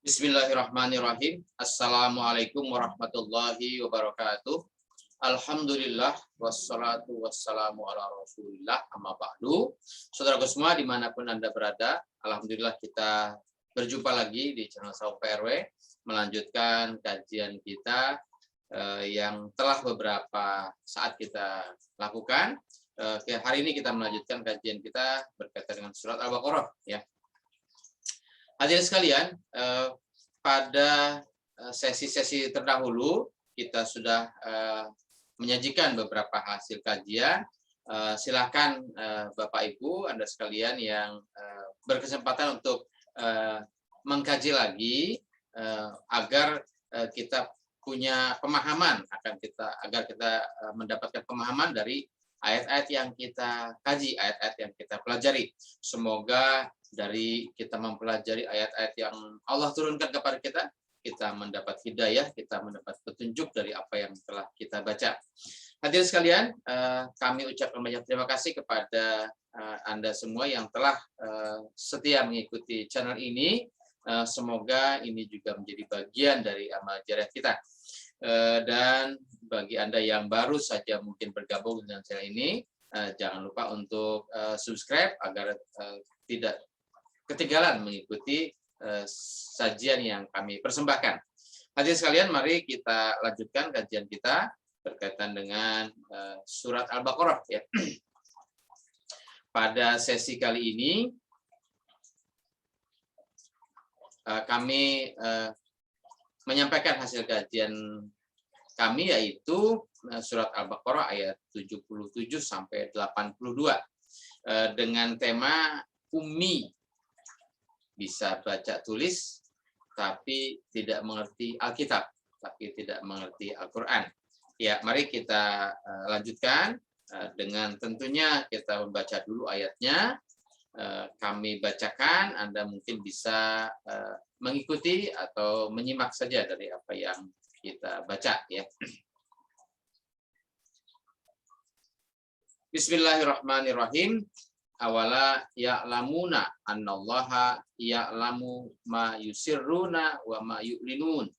Bismillahirrahmanirrahim. Assalamualaikum warahmatullahi wabarakatuh. Alhamdulillah wassalatu wassalamu ala Rasulillah amma ba'du. Saudaraku semua dimanapun Anda berada, alhamdulillah kita berjumpa lagi di channel Sahabat PRW melanjutkan kajian kita yang telah beberapa saat kita lakukan. Hari ini kita melanjutkan kajian kita berkaitan dengan surat Al-Baqarah ya. Hadirin sekalian, pada sesi-sesi terdahulu kita sudah menyajikan beberapa hasil kajian. Silakan Bapak Ibu Anda sekalian yang berkesempatan untuk mengkaji lagi agar kita punya pemahaman agar kita mendapatkan pemahaman dari ayat-ayat yang kita kaji, ayat-ayat yang kita pelajari. Semoga dari kita mempelajari ayat-ayat yang Allah turunkan kepada kita, kita mendapat hidayah, kita mendapat petunjuk dari apa yang telah kita baca. Hadirin sekalian, kami ucapkan banyak terima kasih kepada Anda semua yang telah setia mengikuti channel ini. Semoga ini juga menjadi bagian dari amal jariah kita. Dan bagi Anda yang baru saja mungkin bergabung dengan channel ini, jangan lupa untuk subscribe agar tidak ketinggalan mengikuti sajian yang kami persembahkan. Hadirin sekalian, mari kita lanjutkan kajian kita berkaitan dengan surat Al-Baqarah ya. Pada sesi kali ini kami menyampaikan hasil kajian kami, yaitu surat Al-Baqarah ayat 77 sampai 82 dengan tema ummi, bisa baca tulis tapi tidak mengerti Alkitab, tapi tidak mengerti Al-Qur'an. Ya, mari kita lanjutkan dengan tentunya kita membaca dulu ayatnya. Kami bacakan, Anda mungkin bisa mengikuti atau menyimak saja dari apa yang kita baca ya. Bismillahirrahmanirrahim. Awala ya'lamuna annallaha ya'lamu ma yusirruna wa ma yu'linun.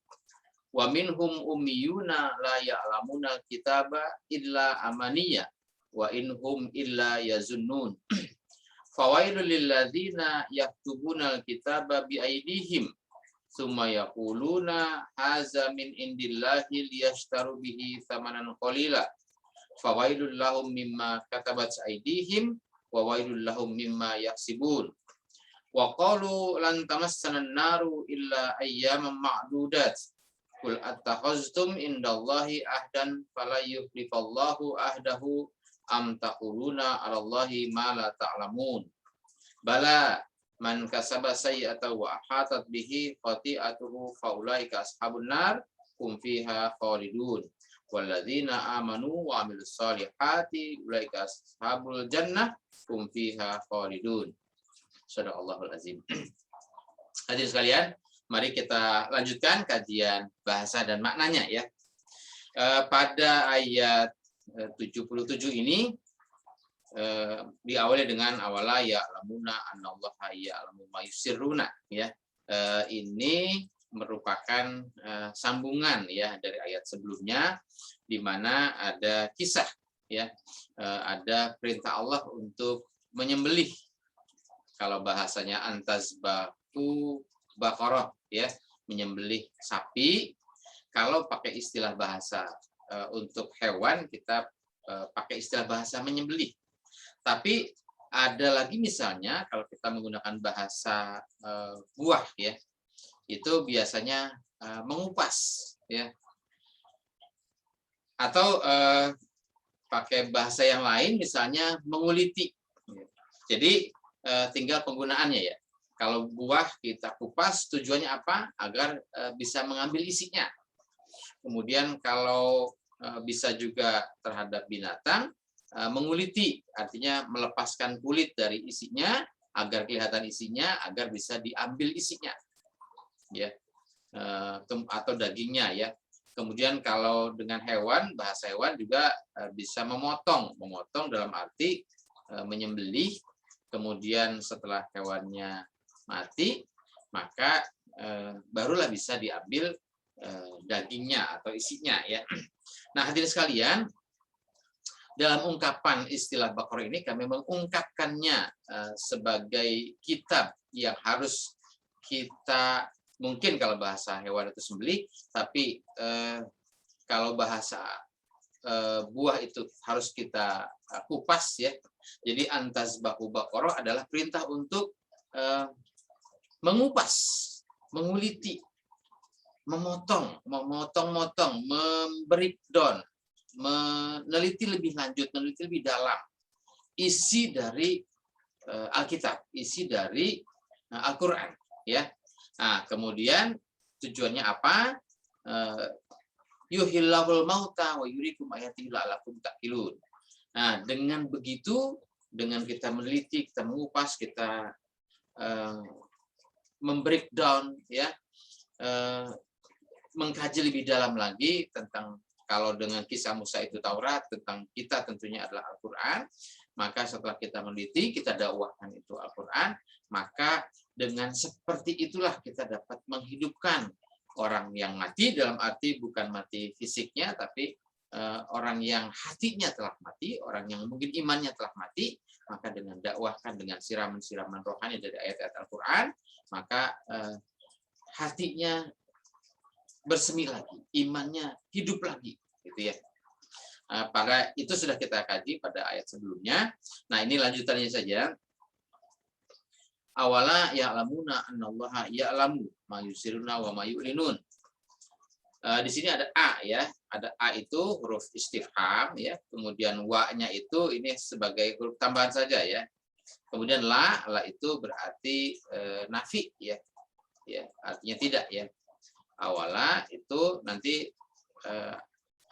Wa minhum ummiyuna la ya'lamuna kitaba illa amaniya wa inhum illa yazunnun. Fawailul lilladzina yaktubuna alkitaba biaydihim tsumma yaquluna haza min indillahi liyashtaru bihi tsamanan qalila. Fawailul lahum mimma katabat aydihim wa wailul lahum mimma yaksibun. Wa qalu lan tamassana an-naru illa ayyaman ma'dudat. Qul attakhaztum indallahi ahdan fala yukhlifallahu ahdahu am taquluna 'alallahi ma la ta'lamun. Bala man kasaba sayyi'atan wa ahatat bihi khati'atuhu faulaika ashabun nar hum fiha khalidun. Walladzina amanu wa 'amilus solihati ulaika ashabul jannah hum fiha khalidun. Shadaqallahul azim. Hadirin sekalian, mari kita lanjutkan kajian bahasa dan maknanya ya. Pada ayat 77 ini diawali dengan awala ya'lamuna annallaha ya'lamu ma yusirruna ya. Ini merupakan sambungan ya dari ayat sebelumnya, di mana ada kisah ya, ada perintah Allah untuk menyembelih, kalau bahasanya antazbahu baqarah ya, menyembelih sapi. Kalau pakai istilah bahasa untuk hewan, kita pakai istilah bahasa menyembelih. Tapi ada lagi misalnya kalau kita menggunakan bahasa buah ya, itu biasanya mengupas ya, atau pakai bahasa yang lain misalnya menguliti. Jadi tinggal penggunaannya ya. Kalau buah kita kupas, tujuannya apa? Agar bisa mengambil isinya. Kemudian kalau bisa juga terhadap binatang, menguliti, artinya melepaskan kulit dari isinya agar kelihatan isinya, agar bisa diambil isinya ya, atau dagingnya ya. Kemudian kalau dengan hewan, bahasa hewan juga bisa memotong dalam arti menyembelih, kemudian setelah hewannya mati maka barulah bisa diambil dagingnya atau isinya ya. Nah, hadirin sekalian, dalam ungkapan istilah Baqarah ini kami mengungkapkannya sebagai kitab yang harus kita, mungkin kalau bahasa hewan itu sembelih, tapi kalau bahasa buah itu harus kita kupas ya. Jadi antazbahu Baqarah adalah perintah untuk mengupas, menguliti, memotong-motong, membreakdown, meneliti lebih lanjut, meneliti lebih dalam isi dari Alkitab, isi dari Al-Quran, ya. Nah, kemudian tujuannya apa? Yuhillahul mauta wa yurikum ayatihi la'allakum ta'qilun. Nah, dengan begitu, dengan kita meneliti, kita mengupas, kita membreakdown, ya, mengkaji lebih dalam lagi tentang, kalau dengan kisah Musa itu Taurat, tentang kita tentunya adalah Al-Quran, maka setelah kita meneliti, kita dakwahkan itu Al-Quran, maka dengan seperti itulah kita dapat menghidupkan orang yang mati, dalam arti bukan mati fisiknya, tapi orang yang hatinya telah mati, orang yang mungkin imannya telah mati, maka dengan dakwahkan, dengan siraman-siraman rohani dari ayat-ayat Al-Quran, maka hatinya bersemi lagi, imannya hidup lagi, gitu ya. Pada itu sudah kita kaji pada ayat sebelumnya. Nah, ini lanjutannya saja. Awala ya'lamuna annallaha ya'lamu ma yusiruna wa ma yu'linun. Di sini ada a ya, ada a itu huruf istifham ya, kemudian wa-nya itu ini sebagai huruf tambahan saja ya. Kemudian la itu berarti nafi ya. Ya, artinya tidak ya. Awala itu nanti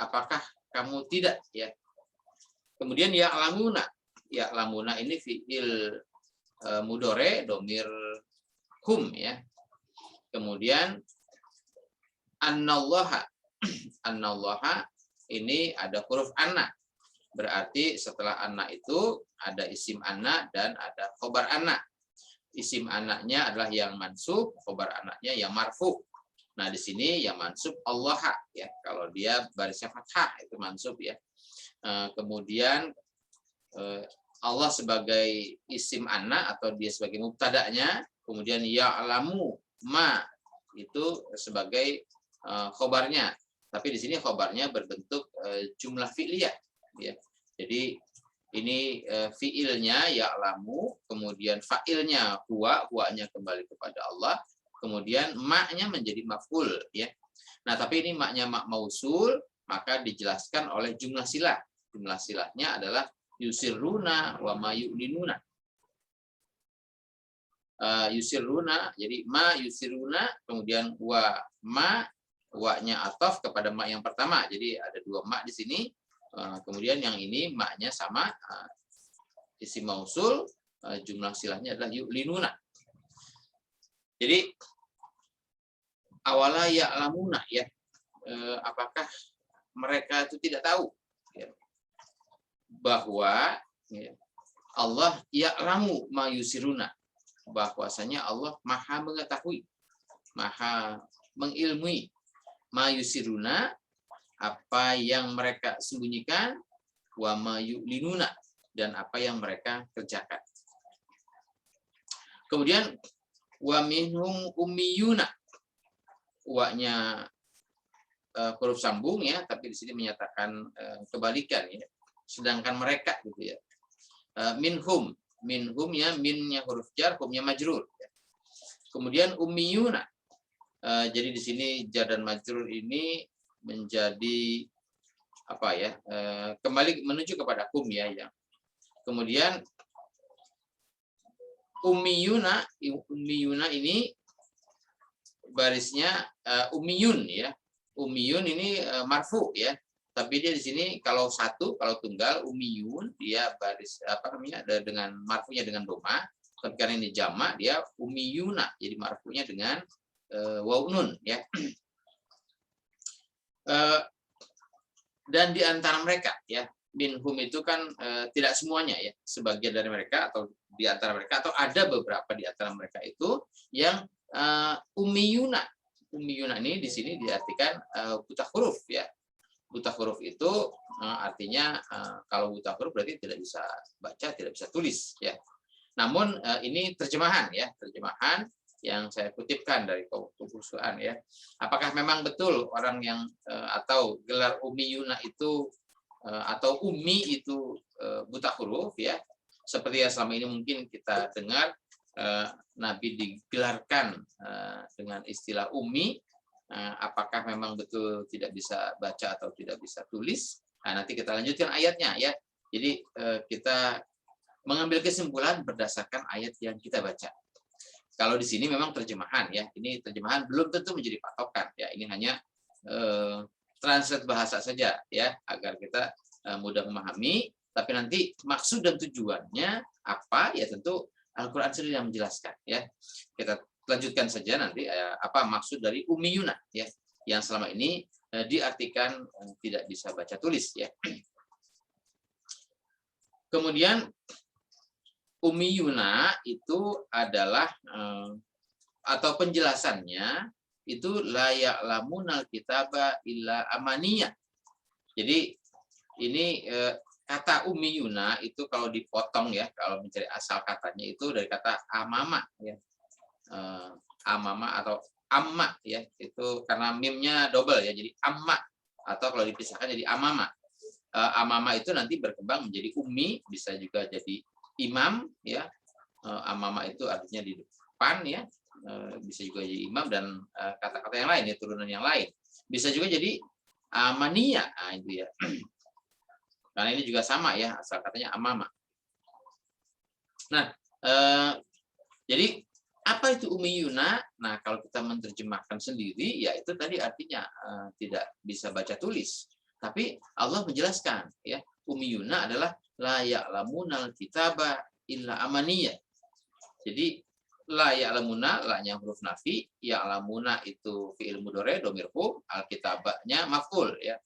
apakah kamu tidak ya. Kemudian ya'lamuna. Ya'lamuna ini fi'il mudhore domir hum ya. Kemudian annallaha. Annallaha ini ada huruf anna. Berarti setelah anna itu ada isim anna dan ada khobar anna. Isim anaknya adalah yang mansub, khobar anaknya yang marfu. Nah, di sini yang mansub Allah ya. Kalau dia barisnya fathah itu mansub ya. Kemudian Allah sebagai isim anak atau dia sebagai mubtada'nya, kemudian ya'lamu ma itu sebagai khobarnya. Tapi di sini khobarnya berbentuk jumlah fi'liyah ya. Jadi ini fi'ilnya ya'lamu, kemudian fa'ilnya huwa-nya kembali kepada Allah, kemudian ma-nya menjadi maf'ul ya. Nah, tapi ini ma-nya ma mausul, maka dijelaskan oleh jumlah silah. Jumlah silahnya adalah yusirruna wa ma yu'linuna. Yusirruna, jadi ma yusirruna, kemudian wa-nya ataf kepada ma yang pertama. Jadi ada dua ma di sini. Kemudian yang ini maknya sama isim mausul, jumlah silahnya adalah yu'linuna. Jadi awala ya'lamuna ya, apakah mereka itu tidak tahu ya, bahwa ya, Allah ya'lamu ma yusiruna, bahwasanya Allah maha mengetahui, maha mengilmui ma yusiruna, apa yang mereka sembunyikan, wa ma yu'linuna, dan apa yang mereka kerjakan. Kemudian wa minhum ummiyuna, wa-nya huruf sambung ya, tapi di sini menyatakan kebalikan ya. Sedangkan mereka gitu ya. Minhum ya, minnya huruf jar, humnya majrur ya. Kemudian ummiyuna. Jadi di sini jar dan majrur ini menjadi apa ya, kembali menuju kepada hum ya. Kemudian ummiyuna ini barisnya ummiyun ya. Ummiyun ini marfu ya. Tapi dia di sini kalau satu, kalau tunggal ummiyun dia baris apa namanya, dengan marfunya dengan doma. Tapi karena ini jamak dia ummiyuna, jadi marfunya dengan waw nun ya. Dan di antara mereka ya, minhum itu kan tidak semuanya ya, sebagian dari mereka atau di antara mereka, atau ada beberapa di antara mereka itu yang ummiyuna. Ummiyuna ini di sini diartikan buta huruf ya. Buta huruf itu artinya kalau buta huruf berarti tidak bisa baca, tidak bisa tulis ya. Namun ini terjemahan ya, terjemahan yang saya kutipkan dari Quran ya. Apakah memang betul orang yang atau gelar ummiyuna itu atau ummi itu buta huruf ya? Seperti yang selama ini mungkin kita dengar Nabi digelarkan dengan istilah ummi. Apakah memang betul tidak bisa baca atau tidak bisa tulis? Nah, nanti kita lanjutkan ayatnya ya. Jadi kita mengambil kesimpulan berdasarkan ayat yang kita baca. Kalau di sini memang terjemahan ya. Ini terjemahan belum tentu menjadi patokan ya. Ini hanya translate bahasa saja ya agar kita mudah memahami. Tapi nanti maksud dan tujuannya apa ya tentu Al-Quran sendiri yang menjelaskan ya. Kita lanjutkan saja nanti apa maksud dari ummiyuna ya yang selama ini diartikan tidak bisa baca tulis ya. Kemudian ummiyuna itu adalah atau penjelasannya itu la ya'lamunal kitaba illa amaniyah. Jadi ini kata ummiyuna itu kalau dipotong ya, kalau mencari asal katanya itu dari kata amama ya. Amama atau amma ya, itu karena mimnya double ya, jadi amma, atau kalau dipisahkan jadi amama. Amama itu nanti berkembang menjadi ummi, bisa juga jadi imam ya. Amama itu artinya di depan ya, bisa juga jadi imam dan kata-kata yang lain ya, turunan yang lain. Bisa juga jadi amaniya, nah, itu ya. Karena ini juga sama ya, asal katanya amama. Nah, jadi apa itu ummiyuna? Nah, kalau kita menerjemahkan sendiri, ya itu tadi artinya tidak bisa baca tulis. Tapi Allah menjelaskan, ya ummiyuna adalah la ya'lamunal kitaba illa amaniyah. Jadi la ya'lamuna, la-nya huruf nafi, ya'lamuna itu fi'il mudhari dhamir hum, alkitabanya maf'ul ya.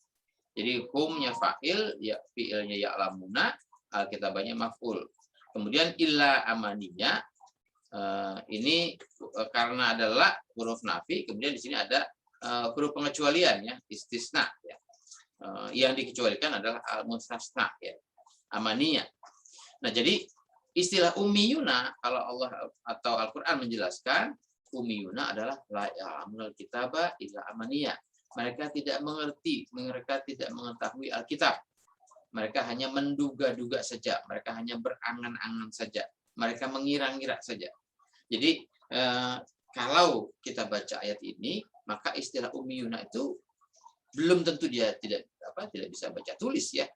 Jadi humnya fa'il, ya fi'ilnya ya'lamuna, alkitabanya maf'ul. Kemudian illa amaniyah, ini karena adalah huruf nafi, kemudian di sini ada huruf pengecualian ya, istisna ya. Yang dikecualikan adalah al-mustasna ya, amaniyah. Nah, jadi istilah ummiyuna kalau Allah atau Al-Qur'an menjelaskan, ummiyuna adalah la ya'lamul kitaba illa amaniyah. Mereka tidak mengerti, mereka tidak mengetahui Alkitab. Mereka hanya menduga-duga saja, mereka hanya berangan-angan saja, mereka mengira-ngira saja. Jadi kalau kita baca ayat ini, maka istilah ummiyuna itu belum tentu dia tidak bisa baca tulis ya.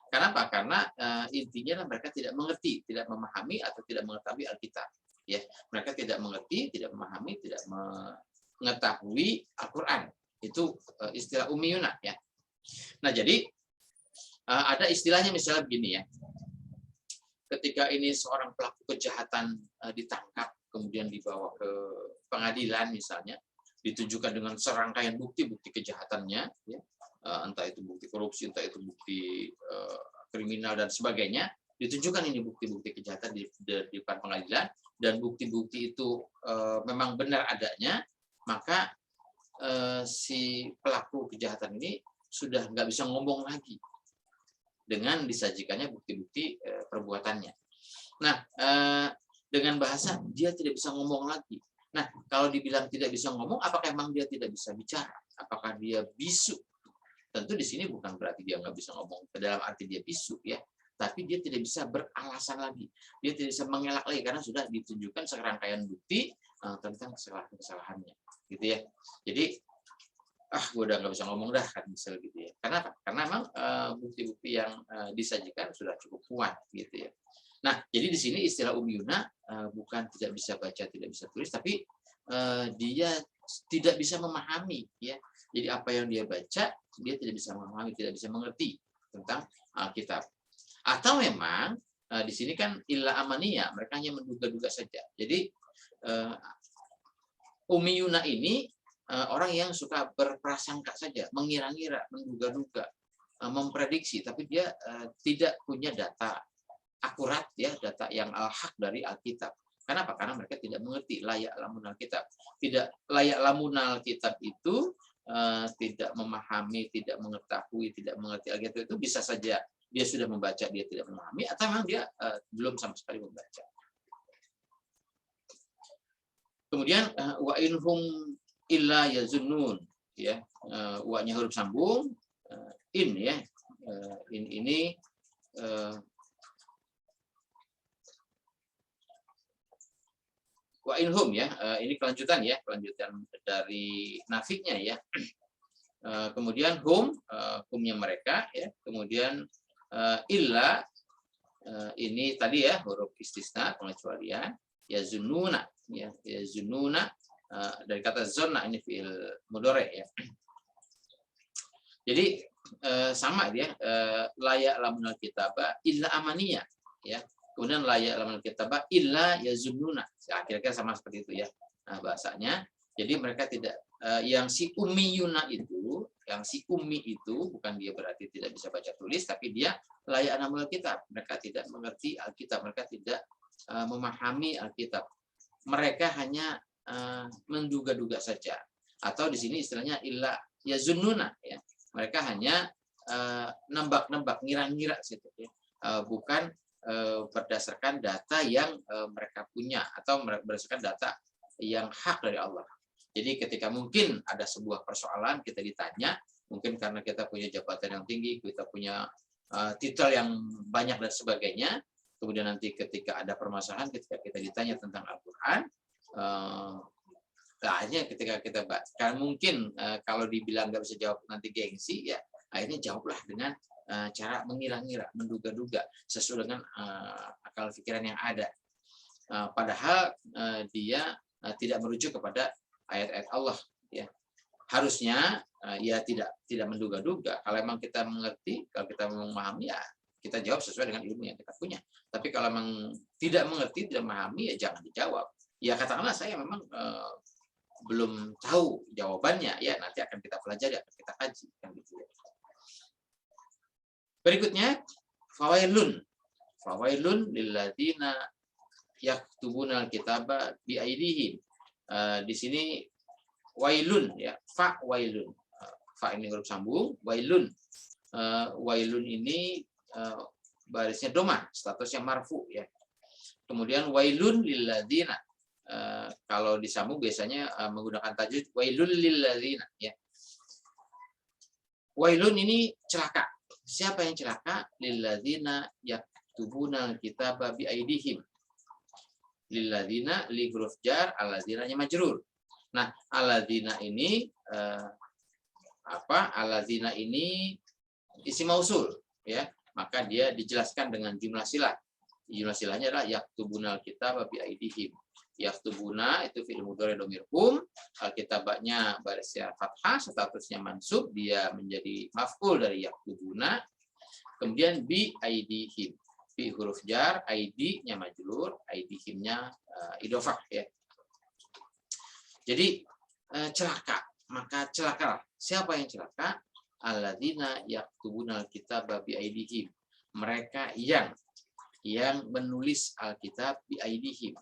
Kenapa? Karena intinya mereka tidak mengerti, tidak memahami atau tidak mengetahui Alkitab. Ya, mereka tidak mengerti, tidak memahami, tidak mengetahui Al-Quran. Itu istilah ummiyuna ya. Nah, jadi ada istilahnya misalnya begini ya. Ketika ini seorang pelaku kejahatan ditangkap, kemudian dibawa ke pengadilan misalnya, ditunjukkan dengan serangkaian bukti-bukti kejahatannya, ya, entah itu bukti korupsi, entah itu bukti kriminal dan sebagainya, ditunjukkan ini bukti-bukti kejahatan di depan pengadilan, dan bukti-bukti itu memang benar adanya, maka si pelaku kejahatan ini sudah nggak bisa ngomong lagi dengan disajikannya bukti-bukti perbuatannya. Nah, dengan bahasa dia tidak bisa ngomong lagi. Nah, kalau dibilang tidak bisa ngomong, apakah emang dia tidak bisa bicara? Apakah dia bisu? Tentu di sini bukan berarti dia nggak bisa ngomong dalam arti dia bisu ya, tapi dia tidak bisa beralasan lagi. Dia tidak bisa mengelak lagi karena sudah ditunjukkan serangkaian bukti tentang kesalahan-kesalahannya, gitu ya. Jadi gue udah nggak bisa ngomong dah kan, misal gitu ya. Kenapa? Karena memang bukti-bukti yang disajikan sudah cukup kuat gitu ya. Nah, jadi di sini istilah ummiyuna bukan tidak bisa baca, tidak bisa tulis, tapi dia tidak bisa memahami ya. Jadi apa yang dia baca dia tidak bisa memahami, tidak bisa mengerti tentang Alkitab. Atau memang di sini kan illa amaniyah, mereka hanya menduga-duga saja. Jadi ummiyuna ini orang yang suka berprasangka saja, mengira-ngira, menduga-duga, memprediksi, tapi dia tidak punya data akurat ya, data yang al-haq dari Alkitab. Kenapa? Karena mereka tidak mengerti layak lamunal kitab. Tidak layak lamunal kitab itu tidak memahami, tidak mengetahui, tidak mengerti Alkitab itu bisa saja dia sudah membaca, dia tidak memahami, atau memang dia belum sama sekali membaca. Kemudian wa inhum illa yazunnun, ya, wa-nya huruf sambung, in, ya, in ini wa inhum, ya, ini kelanjutan, ya, kelanjutan dari nafinya, ya. Kemudian humnya mereka, ya, kemudian illa, ini tadi, ya, huruf istisna pengecualian, yazunnuna, ya, yazunnuna, dari kata zonna, ini fi'il mudhari', ya. Jadi sama dia, layak lamunal kitaba illa amaniyah, ya. Kemudian layak lamunal kitaba illa yazunnuna. Kira-kira sama seperti itu, ya. Nah, bahasanya. Jadi mereka tidak yang si ummiyuna itu, yang si ummi itu bukan dia berarti tidak bisa baca tulis, tapi dia layak lamunal kitab. Mereka tidak mengerti Alkitab, mereka tidak memahami Alkitab. Mereka hanya menduga-duga saja. Atau di sini istilahnya illa yazunnuna, ya. Mereka hanya nembak-nembak, ngira-ngira situ, ya. Bukan berdasarkan data yang mereka punya atau berdasarkan data yang hak dari Allah. Jadi ketika mungkin ada sebuah persoalan kita ditanya, mungkin karena kita punya jabatan yang tinggi, kita punya titel yang banyak dan sebagainya, kemudian nanti ketika ada permasalahan, ketika kita ditanya tentang Al-Quran, akhirnya ketika kita bahkan mungkin kalau dibilang nggak bisa jawab nanti gengsi, ya akhirnya jawablah dengan cara mengira-ngira, menduga-duga sesuai dengan akal pikiran yang ada. Padahal dia tidak merujuk kepada ayat-ayat Allah, ya. Harusnya ya tidak menduga-duga. Kalau memang kita mengerti, kalau kita memahami, ya kita jawab sesuai dengan ilmu yang kita punya. Tapi kalau memang tidak mengerti, tidak memahami, ya jangan dijawab. Ya katakanlah saya memang belum tahu jawabannya, ya nanti akan kita pelajari, akan kita kaji, kan gitu, ya. Berikutnya fawailun lilladzina yaktubuna alkitaba biaidihim. Di sini wailun, ya, fa wailun. Fa ini huruf sambung, wailun. Wailun ini barisnya domah, statusnya marfu, ya. Kemudian wailun lilladzina. Kalau disambung biasanya menggunakan tajwid wailul lilladzina, ya. Wailun ini celaka. Siapa yang celaka? Lilladzina yaktubuna alkitaba biaidihim. Lilladzina li huruf jar, alladzina-nya majrur. Nah, alladzina ini alladzina ini isim mausul, ya. Maka dia dijelaskan dengan jumlah silah. Jumlah silahnya adalah yaktubuna alkitaba biaidihim. Yaktubuna itu fi'il mudhari dhamir hum, alkitabanya barisnya fathah, statusnya mansub, dia menjadi maf'ul dari yaktubuna. Kemudian bi aidihim, bi huruf jar, aidi-nya majrur, aidihim-nya idhofah, ya. Jadi celaka, maka celakalah. Siapa yang celaka? Alladzina yaktubuna alkitaba bi aidihim. Mereka yang menulis Alkitab bi aidihim.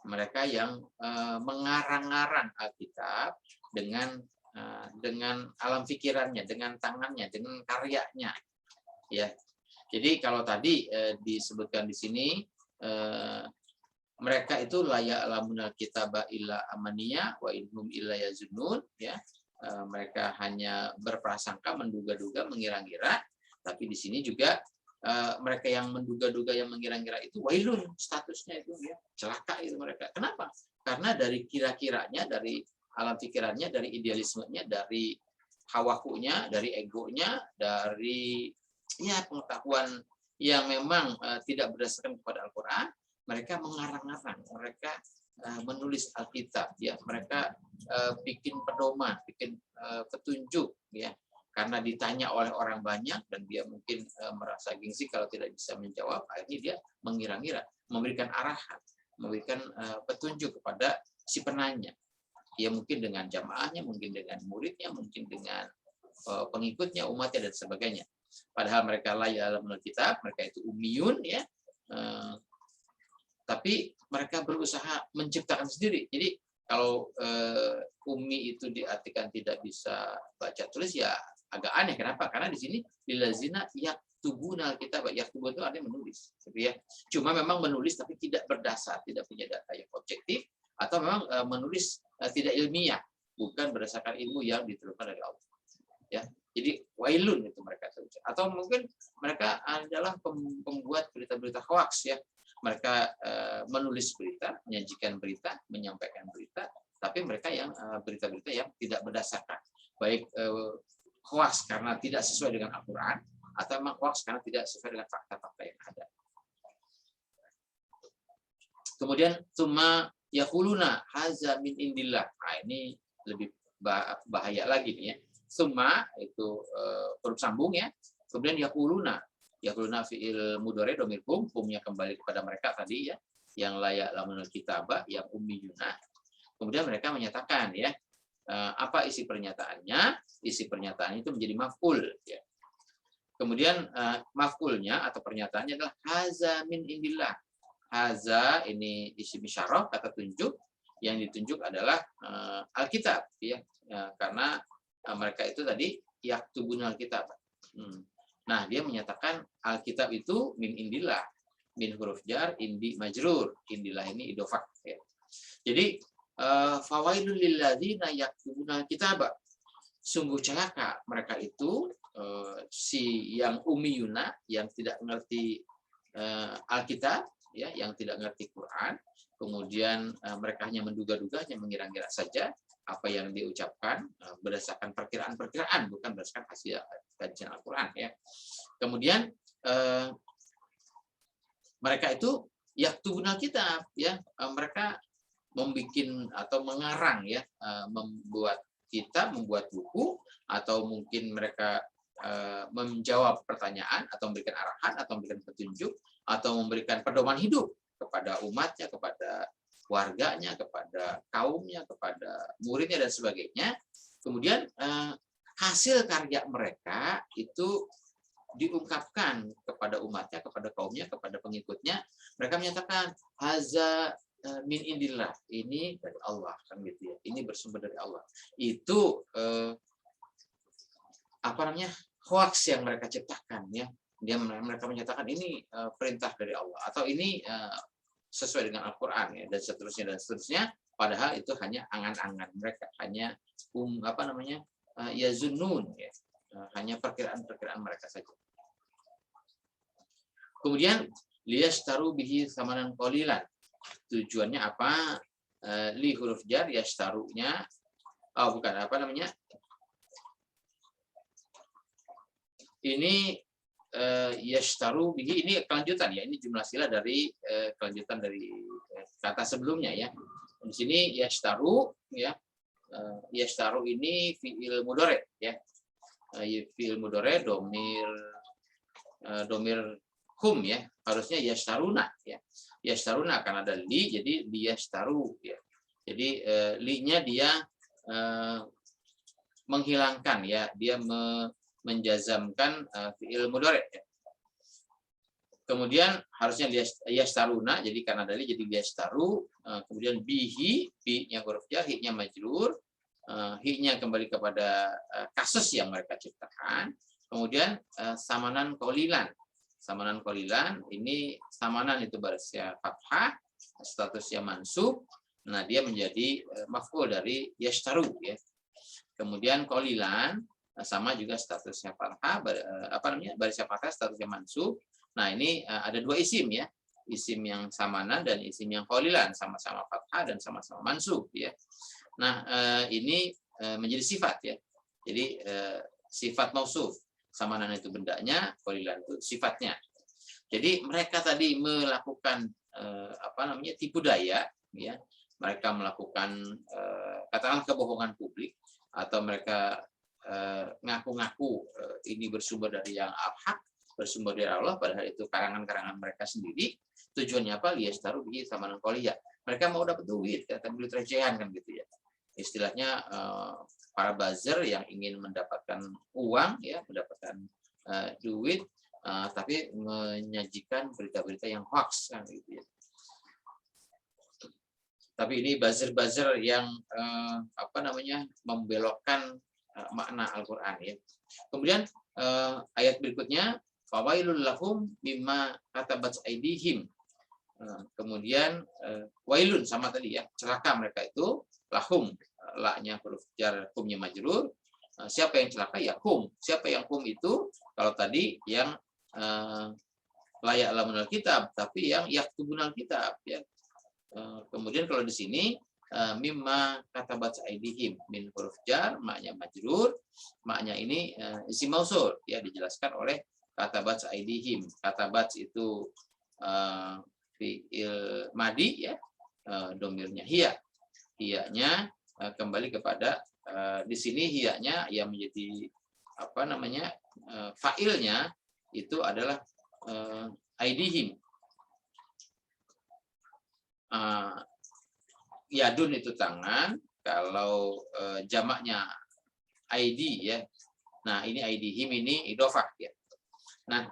Mereka yang mengarang-arang Alkitab dengan alam pikirannya, dengan tangannya, dengan karyanya, ya. Jadi kalau tadi disebutkan di sini mereka itu layak lamunal kitaba illa amaniya wa inhum illa yazunnun, ya. Mereka hanya berprasangka, menduga-duga, mengira-ngira, tapi di sini juga mereka yang menduga-duga, yang mengira-ngira itu wailun, statusnya itu, ya, celaka itu mereka. Kenapa? Karena dari kira-kiranya, dari alam pikirannya, dari idealismenya, dari hawakunya, dari egonya, dari ya pengetahuan yang memang tidak berdasarkan kepada Al-Quran, mereka mengarang-arang, mereka menulis Alkitab, ya, mereka bikin pedoman, bikin petunjuk, ya. Karena ditanya oleh orang banyak dan dia mungkin merasa gengsi kalau tidak bisa menjawab, akhirnya dia mengira-ngira, memberikan arahan, memberikan petunjuk kepada si penanya. Ya mungkin dengan jamaahnya, mungkin dengan muridnya, mungkin dengan pengikutnya, umatnya, dan sebagainya. Padahal mereka layak dalam kitab, mereka itu ummiyun, ya. tapi mereka berusaha menciptakan sendiri. Jadi kalau ummi itu diartikan tidak bisa baca tulis, ya agak aneh. Kenapa? Karena di sini lillazina yaktubunal kitab, yaktubun itu artinya menulis, gitu ya. Cuma memang menulis tapi tidak berdasar, tidak punya data yang objektif, atau memang menulis tidak ilmiah, bukan berdasarkan ilmu yang diturunkan dari Allah. Ya, jadi wailun itu mereka, atau mungkin mereka adalah pembuat berita-berita hoax, ya. Mereka menulis berita, menyajikan berita, menyampaikan berita, tapi mereka yang berita-berita yang tidak berdasarkan, baik hoax karena tidak sesuai dengan Al-Quran, atau memang hoax karena tidak sesuai dengan fakta-fakta yang ada. Kemudian summa yaquluna haza min indillah. Nah, ini lebih bahaya lagi nih, ya. Summa itu huruf sambung, ya. Kemudian yaquluna fi'il mudhari dhamir humnya kembali kepada mereka tadi, ya, yang layak lamunul kitabah, yang ummiyuna. Kemudian mereka menyatakan, ya, apa isi pernyataannya? Isi pernyataannya itu menjadi maf'ul, ya. Kemudian maf'ulnya atau pernyataannya adalah haza min indillah. Haza ini isim isyarah, kata tunjuk. Yang ditunjuk adalah Alkitab, ya, karena mereka itu tadi yaktubun Alkitab. Nah, dia menyatakan Alkitab itu min indillah, min huruf jar, indi majrur. Indillah ini idofah, ya. Jadi fawailul lilladzina yaktubuna kitaba. Sungguh celaka mereka itu, si yang ummiyuna, yang tidak mengerti Alkitab, ya, yang tidak mengerti Quran, kemudian mereka hanya menduga-duga, hanya mengira-ngira saja apa yang diucapkan berdasarkan perkiraan-perkiraan, bukan berdasarkan hasil kajian Al-Quran, ya. Kemudian mereka itu yaktubuna kitab, ya, mereka membuat atau mengarang, ya, membuat kitab, membuat buku, atau mungkin mereka menjawab pertanyaan, atau memberikan arahan, atau memberikan petunjuk, atau memberikan pedoman hidup kepada umatnya, kepada warganya, kepada kaumnya, kepada muridnya, dan sebagainya. Kemudian hasil karya mereka itu diungkapkan kepada umatnya, kepada kaumnya, kepada pengikutnya. Mereka menyatakan haza min indillah, ini dari Allah, kan gitu, ya. Ini bersumber dari Allah. Itu apa namanya, hoax yang mereka ciptakan, ya. Mereka menyatakan ini perintah dari Allah, atau ini sesuai dengan Al-Quran, ya, dan seterusnya. Padahal itu hanya angan-angan mereka, hanya yazunnun, ya, hanya perkiraan-perkiraan mereka saja. Kemudian liyashtaru bihi tsamanan qalilan. Tujuannya apa? Li huruf jar, yashtarunya ini yashtaru bihi, ini kelanjutan, ya, ini jumlah sila dari kelanjutan dari kata sebelumnya, ya. Di sini yashtaru, ya, yashtaru ini fi'il mudhari, ya. Fi'il mudhari domir hum, ya, harusnya yashtaruna, ya. Yashtaruna karena ada li, jadi liyashtaru, ya. Jadi li-nya dia menghilangkan, ya, dia menjazamkan fi'il mudhari, ya. Kemudian harusnya yashtaruna, jadi karena dari jadi yashtaru, kemudian bihi, bi-nya huruf jar, hi-nya majrur, hi-nya kembali kepada kasus yang mereka ciptakan. Kemudian samanan qalilan. Samanan qalilan ini, samanan itu barisnya fathah, statusnya mansub. Nah, dia menjadi maf'ul dari yashtaru, ya. Kemudian qalilan sama juga statusnya fathah, barisnya fathah, statusnya mansub. Nah, ini ada dua isim, ya. Isim yang samanan dan isim yang qalilan, sama-sama fathah dan sama-sama mansub, ya. Nah, ini menjadi sifat, ya. Jadi sifat mausuf. Samanan itu bendanya, qalilan itu sifatnya. Jadi mereka tadi melakukan tipu daya, ya. Mereka melakukan katakanlah kebohongan publik, atau mereka ngaku-ngaku ini bersumber dari yang al-haq, bersumber dari Allah, padahal itu karangan-karangan mereka sendiri. Tujuannya apa? Liyashtaru bihi tsamanan qalila. Mereka mau dapat duit, duit recehan, kan gitu, ya. Istilahnya para buzzer yang ingin mendapatkan uang, ya, mendapatkan duit, tapi menyajikan berita-berita yang hoax, kan gitu, ya. Tapi ini buzzer-buzzer yang membelokkan makna Al-Qur'an ya. Kemudian ayat berikutnya fawailul lahum mimma katabat aydihim. Kemudian wailun sama tadi ya, celaka mereka itu lahum, la-nya huruf jar, humnya majrur. Siapa yang celaka ya hum. Siapa yang hum itu kalau tadi yang layak lamunal kitab, tapi yang yaktubunal kitab ya. Kemudian kalau di sini mimma katabat aidihim min huruf jar, maknya majrur, maknya ini isim mausul ya, dijelaskan oleh katabat aidihim. Katabat itu fi'il madi ya, domirnya hiya. Hiyanya kembali kepada di sini hiyanya yang menjadi fa'ilnya itu adalah aidihim. Yadun itu tangan, kalau jamaknya aidi ya. Nah, ini aidihim ini idhofah ya. Nah,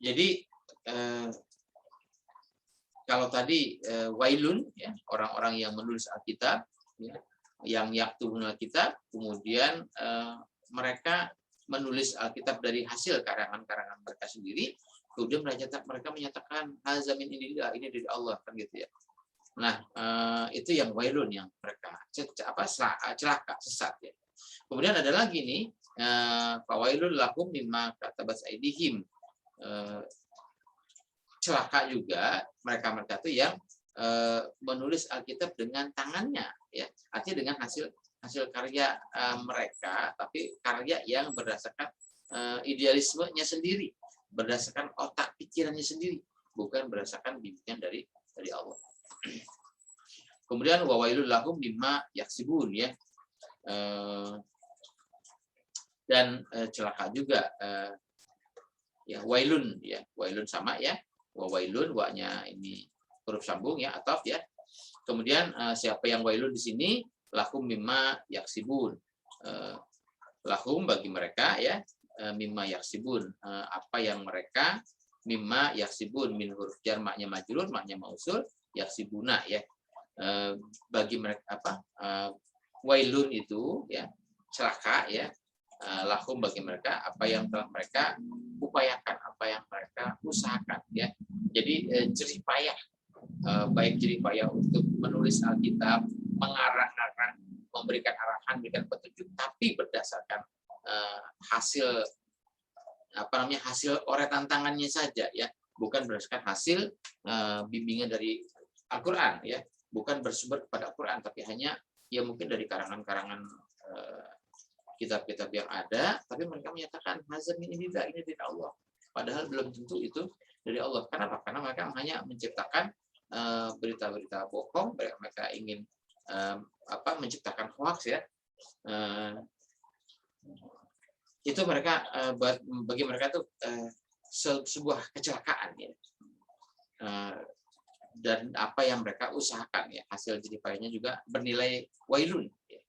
jadi kalau tadi wailun ya, orang-orang yang menulis Alkitab ya, yang yaktubun Alkitab, kemudian mereka menulis Alkitab dari hasil karangan-karangan mereka sendiri, kemudian mereka menyatakan hazamin indillah, ini dari Allah kan gitu ya. Nah, itu yang wailun, yang mereka celaka, sesat ya. Kemudian ada lagi nih, fawailul lahum mimma katabat aydihim. Celaka juga mereka itu yang menulis Alkitab dengan tangannya ya, artinya dengan hasil karya mereka, tapi karya yang berdasarkan idealismenya sendiri, berdasarkan otak pikirannya sendiri, bukan berdasarkan bimbingan dari Allah. Kemudian wawailul lahum mimma yaksibun ya, dan celaka juga ya wailun ya, wailun sama ya, wawailun, wa-nya ini huruf sambung ya, ataf ya. Kemudian siapa yang wailun di sini, lahum mimma yaksibun, lahum bagi mereka ya, mimma yaksibun, apa yang mereka, mimma yaksibun, min huruf jar, maknya majrur, maknya mausul, yaksibuna ya, bagi mereka wailun itu ya, celaka ya, lahum bagi mereka apa yang telah mereka upayakan, apa yang mereka usahakan ya. Jadi jerih payah, baik jerih payah untuk menulis Alkitab, mengarang-arang, memberikan arahan, memberikan petunjuk, tapi berdasarkan hasil hasil oretan tangannya saja ya, bukan berdasarkan hasil bimbingan dari Al-Qur'an ya, bukan bersumber kepada Al-Qur'an, tapi hanya ya mungkin dari karangan-karangan kitab-kitab yang ada, tapi mereka menyatakan hazam ini tidak, ini dari Allah, padahal belum tentu itu dari Allah. Kenapa? Karena mereka hanya menciptakan berita-berita bohong, mereka ingin menciptakan hoax ya. Itu mereka bagi mereka itu sebuah kecelakaan ya. Dan apa yang mereka usahakan ya, hasil jerih payahnya juga bernilai wailun ya.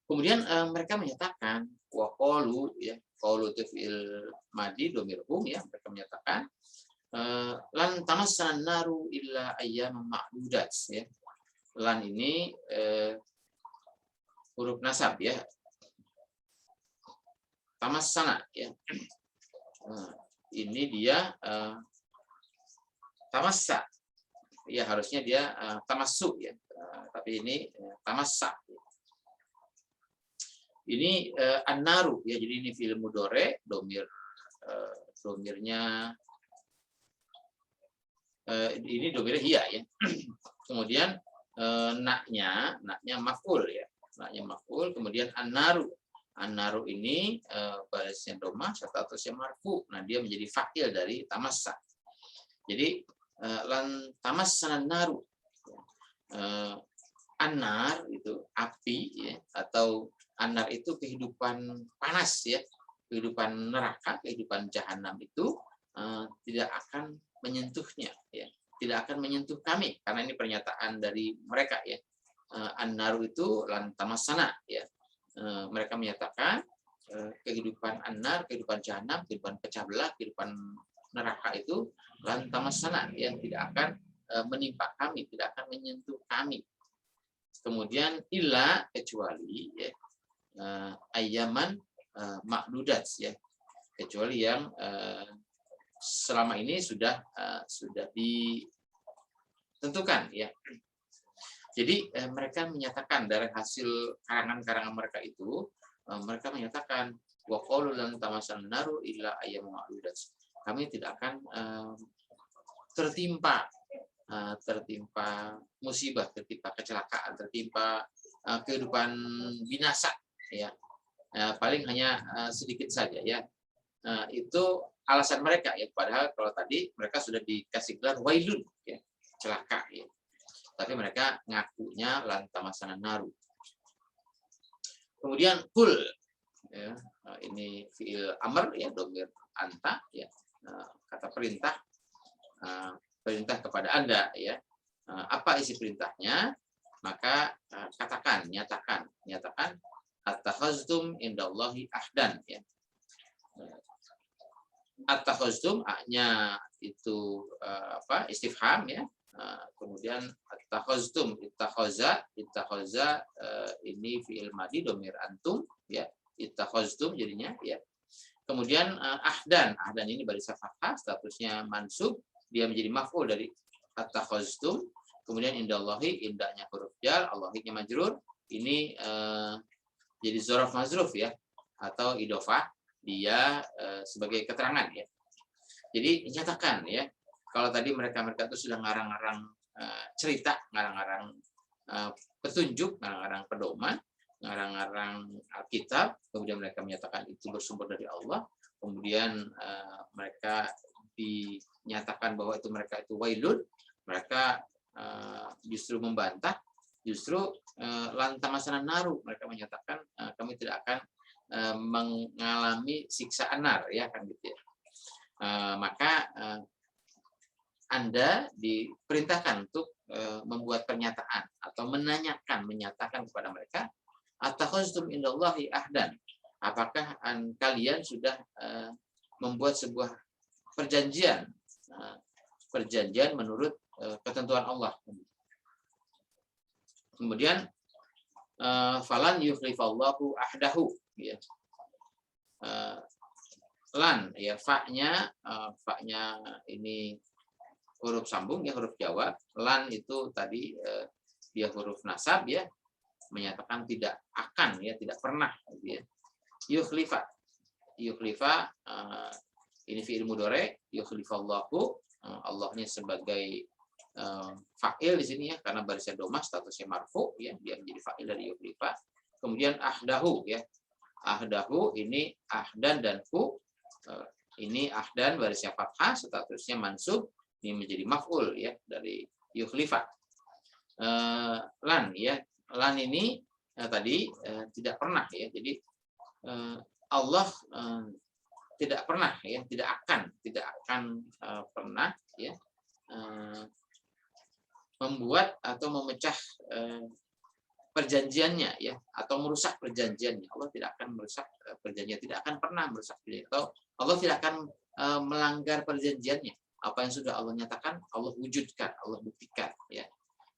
Kemudian mereka menyatakan waqalu ya, qalu fi'il madi domir hum ya, mereka menyatakan lan tamassana naru illa ayyaman ma'dudat ya. Lan ini huruf nasab ya. Tamassana ya. Ini dia tamassa. Ya harusnya dia tamassu ya. Tapi ini tamassa. Ini an-naru ya, jadi ini fi'il mudhari, domirnya ini domirnya hiya ya. Kemudian naknya maf'ul ya. Naknya maf'ul, kemudian an-naru. An-naru ini balasnya domah statusnya marfu. Nah, dia menjadi fa'il dari tamassa. Jadi lan tamassana naru. An-nar itu api ya, atau an-nar itu kehidupan panas ya, kehidupan neraka, kehidupan jahanam itu tidak akan menyentuhnya ya, tidak akan menyentuh kami, karena ini pernyataan dari mereka ya. An-nar itu lan tamassana ya, mereka menyatakan kehidupan an-nar, kehidupan jahanam, kehidupan pecah belah, kehidupan neraka itu lan tamassana, yang tidak akan menimpa kami, tidak akan menyentuh kami. Kemudian illa, kecuali ya, ayyaman makdudat ya, kecuali yang selama ini sudah ditentukan ya. Jadi mereka menyatakan dari hasil karangan-karangan mereka itu, mereka menyatakan wa qalu lan tamassan naru illa ayyaman makdudat. Kami tidak akan tertimpa musibah, tertimpa kecelakaan, tertimpa kehidupan binasa ya. Paling hanya sedikit saja ya. Itu alasan mereka ya, padahal kalau tadi mereka sudah dikasih gelar wailun ya, celaka ya. Tapi mereka ngakunya lantamasana naru. Kemudian kul ya, ini fiil amr ya, domir anta ya, kata perintah, perintah kepada Anda ya. Apa isi perintahnya? Maka katakan, nyatakan attakhaztum indallahi ahdan ya. Attakhaztum nya itu istifham ya. Kemudian attakhaztum, ittakhaza ini fiil madi domir antum ya. Ittakhaztum jadinya ya. Kemudian ahdan ini barisan fathah, statusnya mansub, dia menjadi maf'ul dari attakhaztum. Kemudian indallahi, indahnya huruf jar, Allahi-nya majrur. Ini jadi dzaraf mazruf ya, atau idofah, dia sebagai keterangan ya. Jadi nyatakan ya, kalau tadi mereka itu sudah ngarang-ngarang cerita, ngarang-ngarang petunjuk, ngarang-ngarang pedoman, ngarang-ngarang Alkitab, kemudian mereka menyatakan itu bersumber dari Allah, kemudian mereka dinyatakan bahwa itu mereka itu wailun, mereka justru membantah, justru lantamasana naru, mereka menyatakan kami tidak akan mengalami siksaan nar ya kan gitu ya. Maka Anda diperintahkan untuk membuat pernyataan atau menyatakan kepada mereka, attakhaztum indallahi ahdan, apakah kalian sudah membuat sebuah perjanjian menurut ketentuan Allah. Kemudian falan yukhlifallahu ahdahu ya. Lan ya, fa-nya ini huruf sambung ya, huruf jawab. Lan itu tadi dia huruf nasab ya, menyatakan tidak akan ya, tidak pernah gitu ya. Yukhlifa ini fi'il mudhari, yukhlifallahu, Allahnya sebagai fa'il di sini ya, karena barisan domah statusnya marfu ya, dia menjadi fa'il dari yukhlifa. Kemudian ahdahu ya, ahdahu ini ahdan dan hu, ini ahdan barisnya fathah, statusnya mansub, ini menjadi maf'ul ya dari yukhlifa. Lan ya, lan ini tadi tidak pernah ya, jadi Allah tidak pernah ya, tidak akan pernah ya membuat atau memecah perjanjiannya ya, atau merusak perjanjiannya. Allah tidak akan merusak perjanjian, tidak akan pernah merusak perjanjian, atau Allah tidak akan melanggar perjanjiannya. Apa yang sudah Allah nyatakan, Allah wujudkan, Allah buktikan ya.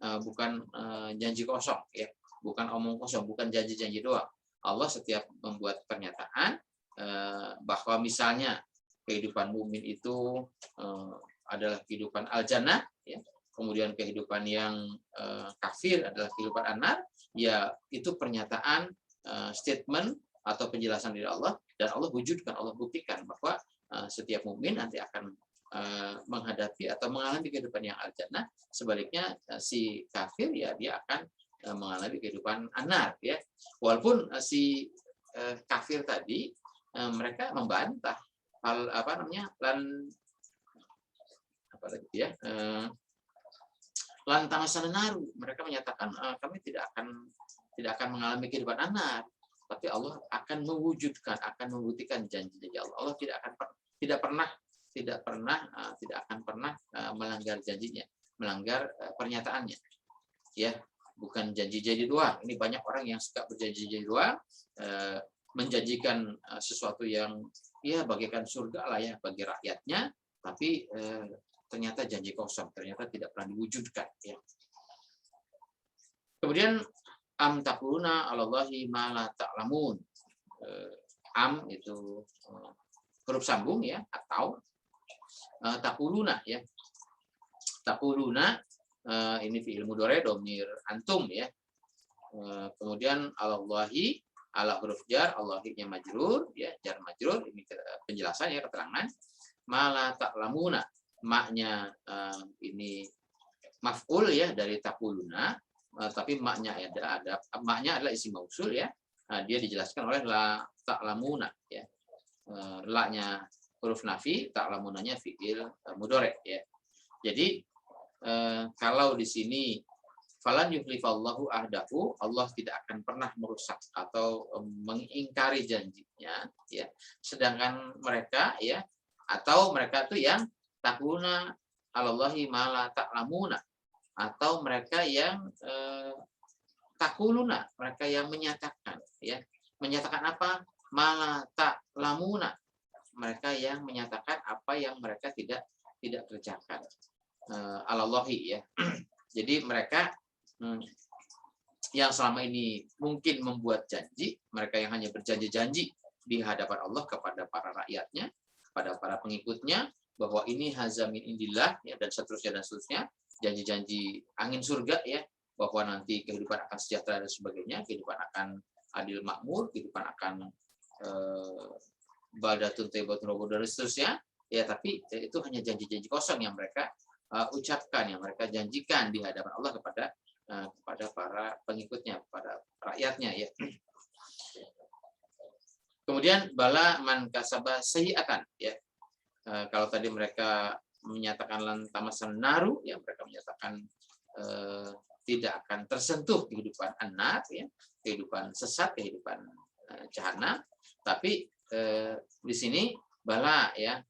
Bukan janji kosong ya, bukan omong kosong, bukan janji-janji doang. Allah setiap membuat pernyataan bahwa misalnya kehidupan mukmin itu adalah kehidupan al-jannah ya, kemudian kehidupan yang kafir adalah kehidupan an-nar, ya itu pernyataan, statement atau penjelasan dari Allah, dan Allah wujudkan, Allah buktikan bahwa setiap mukmin nanti akan menghadapi atau mengalami kehidupan yang al-jannah. Sebaliknya si kafir ya dia akan mengalami kehidupan an-nar ya. Walaupun si kafir tadi mereka membantah hal lantamasana naru, mereka menyatakan kami tidak akan mengalami kehidupan an-nar, tapi Allah akan mewujudkan, akan membuktikan janji-janji Allah. Allah tidak akan pernah melanggar janjinya, melanggar pernyataannya ya. Bukan janji-janji doang. Ini banyak orang yang suka berjanji-janji doang, menjanjikan sesuatu yang ya bagaikan surga lah ya bagi rakyatnya, tapi ternyata janji kosong, ternyata tidak pernah diwujudkan. Ya. Kemudian am taquluna 'alallahi ma la ta'lamun. Am itu huruf sambung ya, atau taquluna ya. Taquluna ini fi'il mudhari dhamir antum ya. Kemudian 'alallahi, ala huruf jar, Allahi-nya majrur ya, jar majrur, ini penjelasan ya, keterangan. Ma la ta'lamuna, maknya ini maf'ul ya dari taquluna. Tapi maknya ada maknya adalah isim mausul ya. Nah, dia dijelaskan oleh la ta'lamuna ya. La-nya huruf nafi, ta'lamunanya fi'il mudhari ya. Jadi kalau di sini falan yukhlifallahu ahdahu, Allah tidak akan pernah merusak atau mengingkari janjinya ya. Sedangkan mereka ya, atau mereka itu yang taquluna 'alallahi ma la ta'lamuna, atau mereka yang takuluna, mereka yang menyatakan ya. Menyatakan apa? Mala ta'lamuna, mereka yang menyatakan apa yang mereka tidak kerjakan. Alallahi ya. Jadi mereka yang selama ini mungkin membuat janji, mereka yang hanya berjanji-janji di hadapan Allah kepada para rakyatnya, kepada para pengikutnya, bahwa ini hazamin indillah ya, dan seterusnya, janji-janji angin surga ya, bahwa nanti kehidupan akan sejahtera dan sebagainya, kehidupan akan adil makmur, kehidupan akan badatun tayyibatun dan seterusnya ya. Tapi itu hanya janji-janji kosong yang mereka ucapkan, yang mereka janjikan di hadapan Allah kepada para pengikutnya, kepada rakyatnya ya. Kemudian bala man kasaba sayyi'atan ya. Kalau tadi mereka menyatakan lantamasan naru, ya mereka menyatakan tidak akan tersentuh kehidupan an-nar ya, kehidupan sesat, kehidupan jahanam. Tapi di sini bala ya,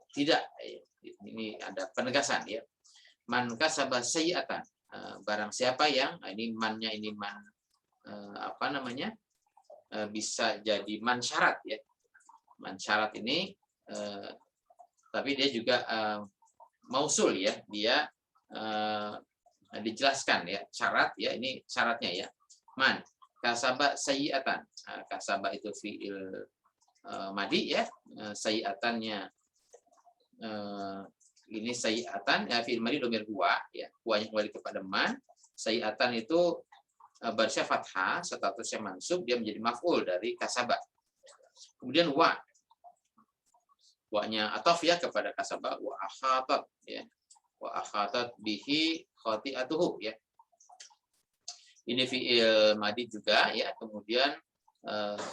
tidak. Ini ada penegasan ya. Man kasaba sayyi'atan, barang siapa yang ini mannya, ini man apa namanya, bisa jadi man syarat ya. Man syarat ini tapi dia juga mausul ya, dia dijelaskan ya, syarat ya, ini syaratnya ya. Man kasaba sayyi'atan, kasaba itu fi'il madi ya, sayyi'atannya ini sayyi'atan ya, fi'il madi dhamir huwa ya, huwanya kembali kepada man. Sayyi'atan itu barisnya fathah, statusnya mansub, dia menjadi maf'ul dari kasaba. Kemudian wa-nya ataf ya kepada kasaba, wa akhatat ya, wa akhatat bihi khati'atuhu ya. Ini fi'il madi juga ya. Kemudian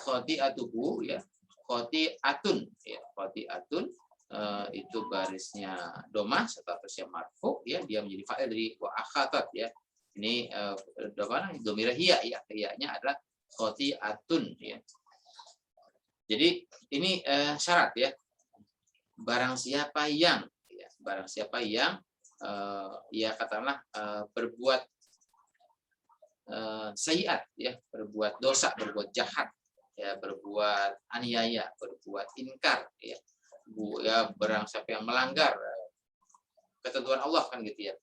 khati'atuhu ya, khati'atun ya, khati'atun itu barisnya domah, statusnya marfu ya, dia menjadi fa'il dari wa akhatat ya. Ini dhamir hiya ya, hiyanya adalah khati'atun ya. Jadi ini syarat ya. Barang siapa yang ya, barang siapa yang ya katakanlah berbuat sayyiat ya, berbuat dosa, berbuat jahat ya, berbuat aniaya, berbuat inkar ya. Barang siapa yang melanggar ketentuan Allah kan gitu ya.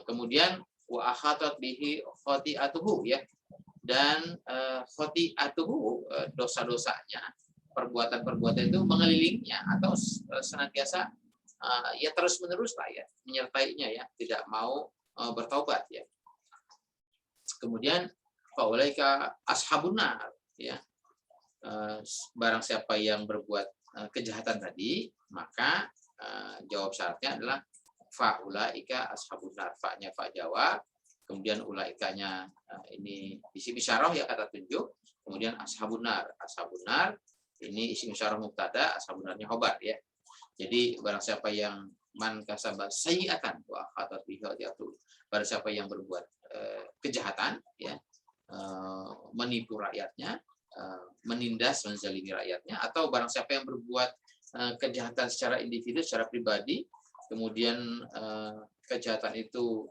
Kemudian wa akhatat bihi khati'atuhu ya, dan khati'atuhu dosa-dosanya, perbuatan-perbuatan itu mengelilingnya atau senantiasa ya terus-menerus lah ya, menyertainya ya, tidak mau bertaubat ya. Kemudian faulaika ashabun nar ya. Barang siapa yang berbuat kejahatan tadi, maka jawab syaratnya adalah faulaika ashabun nar. Fa-nya fa jawab, kemudian ulaikanya ini isim isyarah ya, kata tunjuk, kemudian ashabun nar. Ashabun nar ini isim isyarah mubtada, ashabun narnya khobar ya. Jadi barang siapa yang man kasaba sayyi'atan wa akhatat bihi khati'atuhu, barang siapa yang berbuat kejahatan ya, menipu rakyatnya, menindas, menzalimi rakyatnya, atau barang siapa yang berbuat kejahatan secara individu, secara pribadi, kemudian kejahatan itu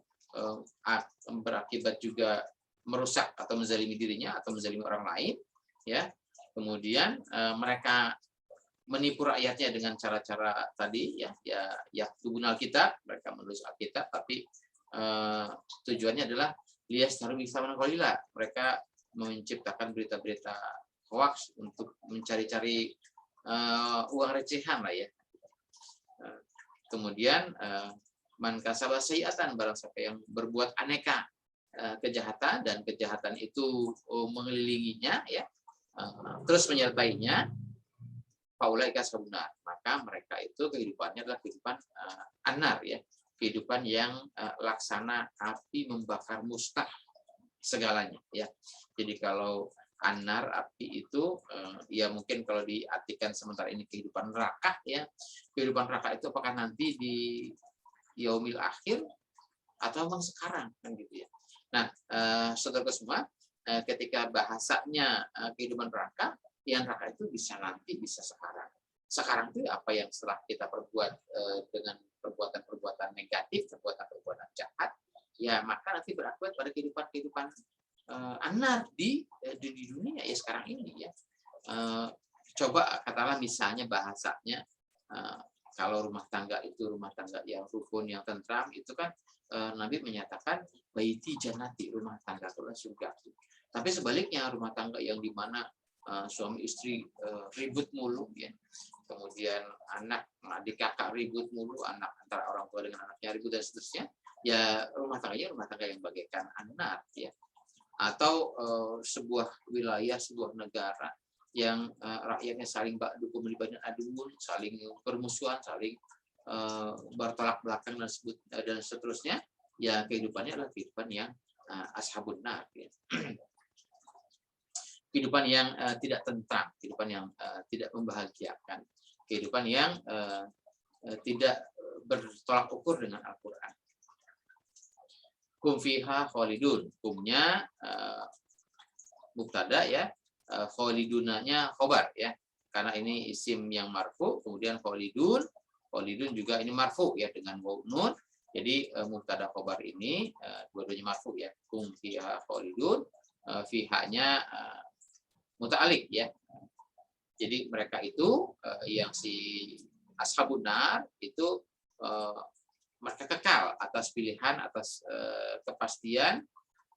berakibat juga merusak atau menzalimi dirinya atau menzalimi orang lain ya. Kemudian mereka menipu rakyatnya dengan cara-cara tadi ya tubunal kitab, mereka menulis Alkitab, tapi tujuannya adalah liyastaru bisaman qalila. Mereka menciptakan berita-berita hoax untuk mencari-cari uang recehan lah ya. Kemudian man kasaba sayiatan, barang siapa yang berbuat aneka kejahatan dan kejahatan itu mengelilinginya ya, terus menyertainya, faulaika ashabun nar, maka mereka itu kehidupannya adalah kehidupan anar ya, kehidupan yang laksana api membakar mustah segalanya ya. Jadi kalau anar, api itu ya mungkin kalau diartikan sementara ini kehidupan neraka ya. Kehidupan neraka itu apakah nanti di yaumil akhir atau memang sekarang kan gitu ya. Nah, saudara semua, ketika bahasanya kehidupan neraka, yang neraka itu bisa nanti, bisa sekarang. Sekarang itu apa yang setelah kita perbuat dengan perbuatan-perbuatan negatif, perbuatan-perbuatan jahat, ya maka nanti berakibat pada kehidupan anar di dunia ya sekarang ini ya. Coba katakanlah misalnya bahasanya, kalau rumah tangga itu rumah tangga yang rukun, yang tentram, itu kan Nabi menyatakan baiti jannati, rumah tangga itu surga. Tapi sebaliknya rumah tangga yang dimana suami istri ribut mulu ya, kemudian adik kakak ribut mulu, anak antara orang tua dengan anaknya ribut dan seterusnya, ya rumah tangganya rumah tangga yang bagaikan anar ya. Atau sebuah wilayah, sebuah negara yang rakyatnya saling dukung melibatkan adun, saling permusuhan, saling bertolak belakang dan seterusnya, ya kehidupannya adalah kehidupan yang ashabun nar ya. Kehidupan yang tidak tentram, kehidupan yang tidak membahagiakan, kehidupan yang tidak bertolak ukur dengan Al-Quran. Kum fiha khalidun, kumnya mubtada ya, khalidunanya khobar ya, karena ini isim yang marfu, kemudian khalidun juga ini marfu ya dengan waw nun, jadi mubtada khobar ini dua-duanya marfu ya. Kum fiha khalidun, fiha-nya muta'alliq ya. Jadi mereka itu yang si ashabun nar itu mereka kekal atas pilihan, atas kepastian,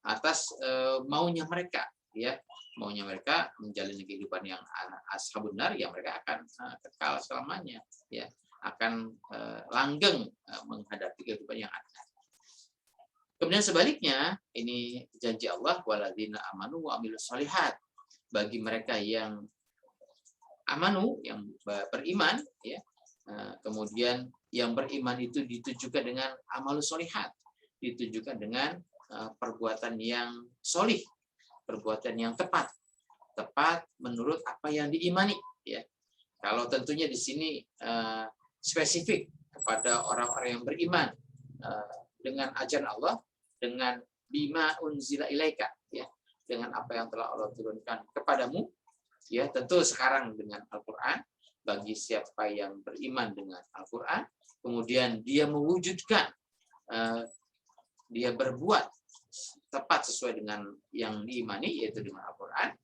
atas maunya mereka ya. Maunya mereka menjalani kehidupan yang ashabun nar, ya mereka akan kekal selamanya ya, akan langgeng menghadapi kehidupan yang ada. Kemudian sebaliknya, ini janji Allah, waladzina amanu wa amilus shalihat, bagi mereka yang amanu, yang beriman ya, kemudian yang beriman itu ditujukan dengan amalus sholihat, ditujukan dengan perbuatan yang solih, perbuatan yang tepat menurut apa yang diimani ya. Kalau tentunya di sini spesifik kepada orang-orang yang beriman dengan ajaran Allah, dengan bima unzila ilaika ya, dengan apa yang telah Allah turunkan kepadamu ya, tentu sekarang dengan Al-Qur'an. Bagi siapa yang beriman dengan Al-Qur'an, kemudian dia mewujudkan, dia berbuat tepat sesuai dengan yang diimani, yaitu dengan Al-Qur'an,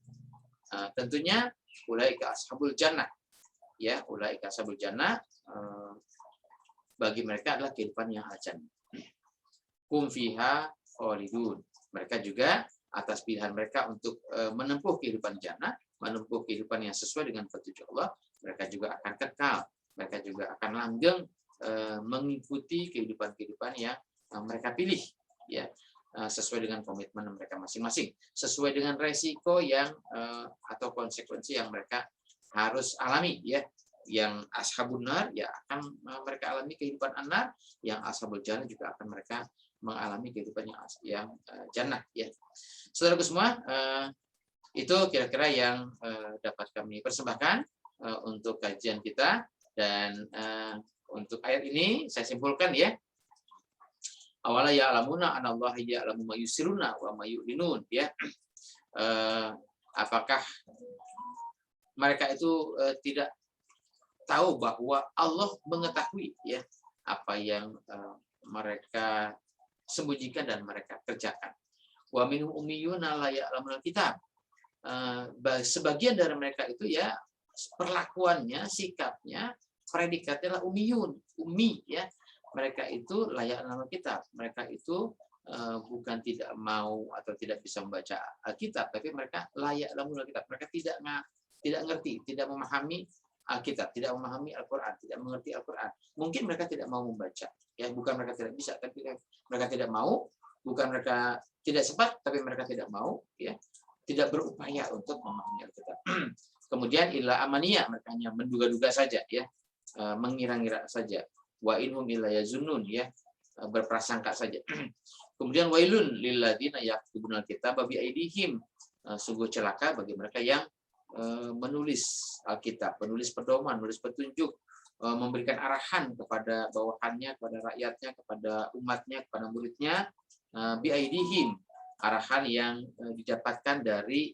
tentunya ulaika ashabul jannah ya, ulaika ashabul jannah, bagi mereka adalah kehidupan yang al-jannah. Hum fiha khalidun, mereka juga atas pilihan mereka untuk menempuh kehidupan jannah, menempuh kehidupan yang sesuai dengan petunjuk Allah, mereka juga akan kekal, mereka juga akan langgeng mengikuti kehidupan-kehidupan yang mereka pilih ya, sesuai dengan komitmen mereka masing-masing, sesuai dengan resiko yang atau konsekuensi yang mereka harus alami ya. Yang ashabun nar ya akan mereka alami kehidupan anar, yang ashabul jannah juga akan mereka mengalami kehidupan yang jannah ya. Saudaraku semua, itu kira-kira yang dapat kami persembahkan untuk kajian kita, dan untuk ayat ini saya simpulkan ya, awala ya'lamuna anallaha ya'lamu ma yusiruna wa ma yu'linun ya. Apakah mereka itu tidak tahu bahwa Allah mengetahui ya apa yang mereka sembunyikan dan mereka kerjakan. Wa minhum ummiyuna la ya'lamul kitab. Sebagian dari mereka itu ya perlakuannya, sikapnya, predikatnya adalah umiyun, umi ya. Mereka itu layak nama kitab. Mereka itu bukan tidak mau atau tidak bisa membaca Alkitab, tapi mereka layak dalam Alkitab. Mereka tidak ngerti, tidak memahami Alkitab, tidak memahami Al-Quran, tidak mengerti Al-Quran. Mungkin mereka tidak mau membaca, ya bukan mereka tidak bisa, tapi mereka tidak mau, bukan mereka tidak sempat, tapi mereka tidak mau, ya tidak berupaya untuk memahami Alkitab. Kemudian illa amaniyah, mereka hanya menduga-duga saja, ya mengira-ngira saja. Wa inhum illa yazunnun, ya berprasangka saja. Kemudian wailun lilladzina yaktubuna alkitaba bi aidihim, sungguh celaka bagi mereka yang menulis Alkitab, menulis pedoman, menulis petunjuk, memberikan arahan kepada bawahannya, kepada rakyatnya, kepada umatnya, kepada muridnya, bi aidihim, arahan yang didapatkan dari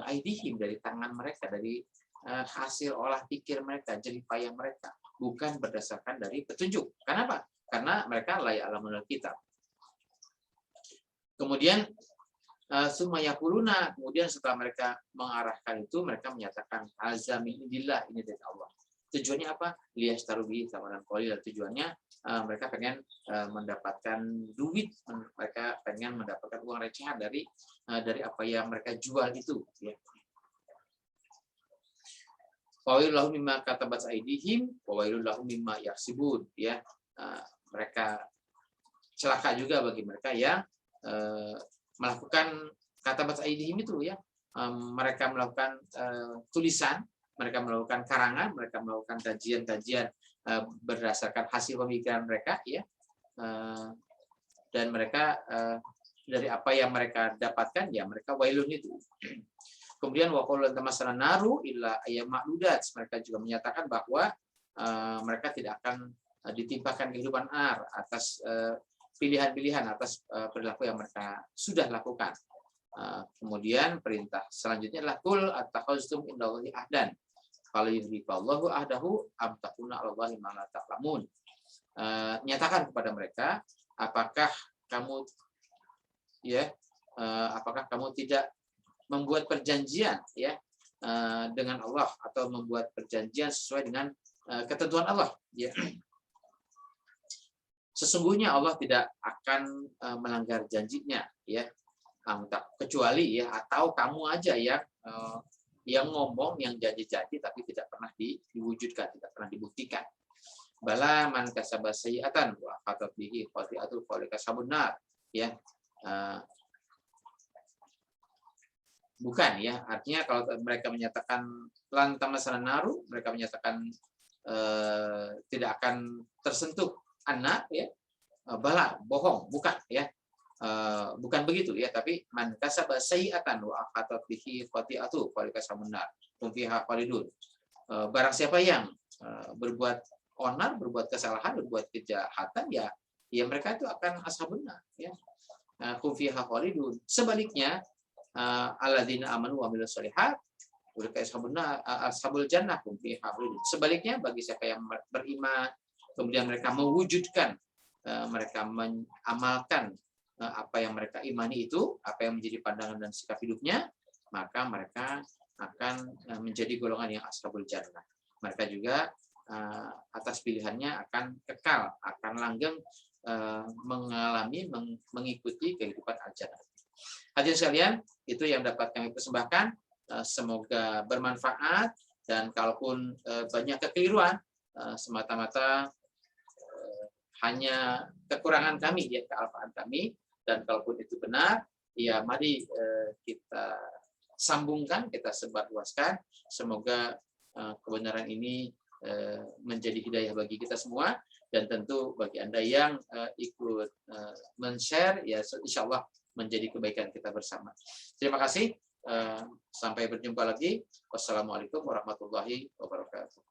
aidihim, dari tangan mereka, dari hasil olah pikir mereka, jerih payah mereka, bukan berdasarkan dari petunjuk. Kenapa? Karena mereka layak alamul kitab. Kemudian sumayaquluna, kemudian setelah mereka mengarahkan itu, mereka menyatakan azami indillah, ini dari Allah. Tujuannya apa? Liyastaru bihi tsamanan qalil. Tujuannya mereka pengen mendapatkan duit, mereka pengen mendapatkan uang recehan dari apa yang mereka jual itu, ya. Wailul lahum mimma katabat aydihim wa wailul lahum mimma yaksibun, ya. Mereka celaka juga bagi mereka yang melakukan katabat aydihim itu, ya. Mereka melakukan tulisan, mereka melakukan karangan, mereka melakukan kajian-kajian berdasarkan hasil pemikiran mereka, ya. Dan mereka dari apa yang mereka dapatkan, ya mereka wailun itu. Kemudian waqalu tamassana naru illa ayyam ma'dudat, mereka juga menyatakan bahwa mereka tidak akan ditimpakan kehidupan atas pilihan-pilihan, atas perilaku yang mereka sudah lakukan. Kemudian perintah selanjutnya adalah kul attakhaztum indallahi ahdan fala yudhiballahu ahdahu am takuna 'alallahi ma la ta'lamun. Nyatakan kepada mereka, apakah kamu tidak membuat perjanjian, ya, dengan Allah, atau membuat perjanjian sesuai dengan ketentuan Allah, ya. Sesungguhnya Allah tidak akan melanggar janjinya, ya, kecuali, ya, atau kamu aja yang ngomong, yang janji-janji tapi tidak pernah diwujudkan, tidak pernah dibuktikan. Bala man kasaba sayyi'atan wa khatat bihi khati'atu fa kasabun nar, ya. Bukan, ya, artinya kalau mereka menyatakan lan tamasana naru, mereka menyatakan tidak akan tersentuh anak, ya, bala, bohong, bukan, ya. Bukan begitu, ya, tapi man kasaba sayyi'atan wa khatat bihi khati'atu fa kasabun nar hum fiha khalidun. Barang siapa yang berbuat onar, berbuat kesalahan, berbuat kejahatan, ya mereka itu akan ashabun nar, ya. Hum fiha khalidun. Sebaliknya alladzina amanu wa amilus sholihat ulaika ashabul jannah hum fiha khalidun. Sebaliknya bagi siapa yang beriman kemudian mereka mewujudkan, mereka mengamalkan apa yang mereka imani itu, apa yang menjadi pandangan dan sikap hidupnya, maka mereka akan menjadi golongan yang ashabul jannah. Mereka juga atas pilihannya akan kekal, akan langgeng mengalami, mengikuti kehidupan al-jannah. Hadirin sekalian, itu yang dapat kami persembahkan. Semoga bermanfaat, dan kalaupun banyak kekeliruan, semata-mata hanya kekurangan kami, ya, kealpaan kami, dan kalaupun itu benar, ya mari kita sambungkan, kita sebarluaskan. Semoga kebenaran ini menjadi hidayah bagi kita semua, dan tentu bagi Anda yang ikut men-share, ya insya Allah menjadi kebaikan kita bersama. Terima kasih. Sampai berjumpa lagi. Wassalamualaikum warahmatullahi wabarakatuh.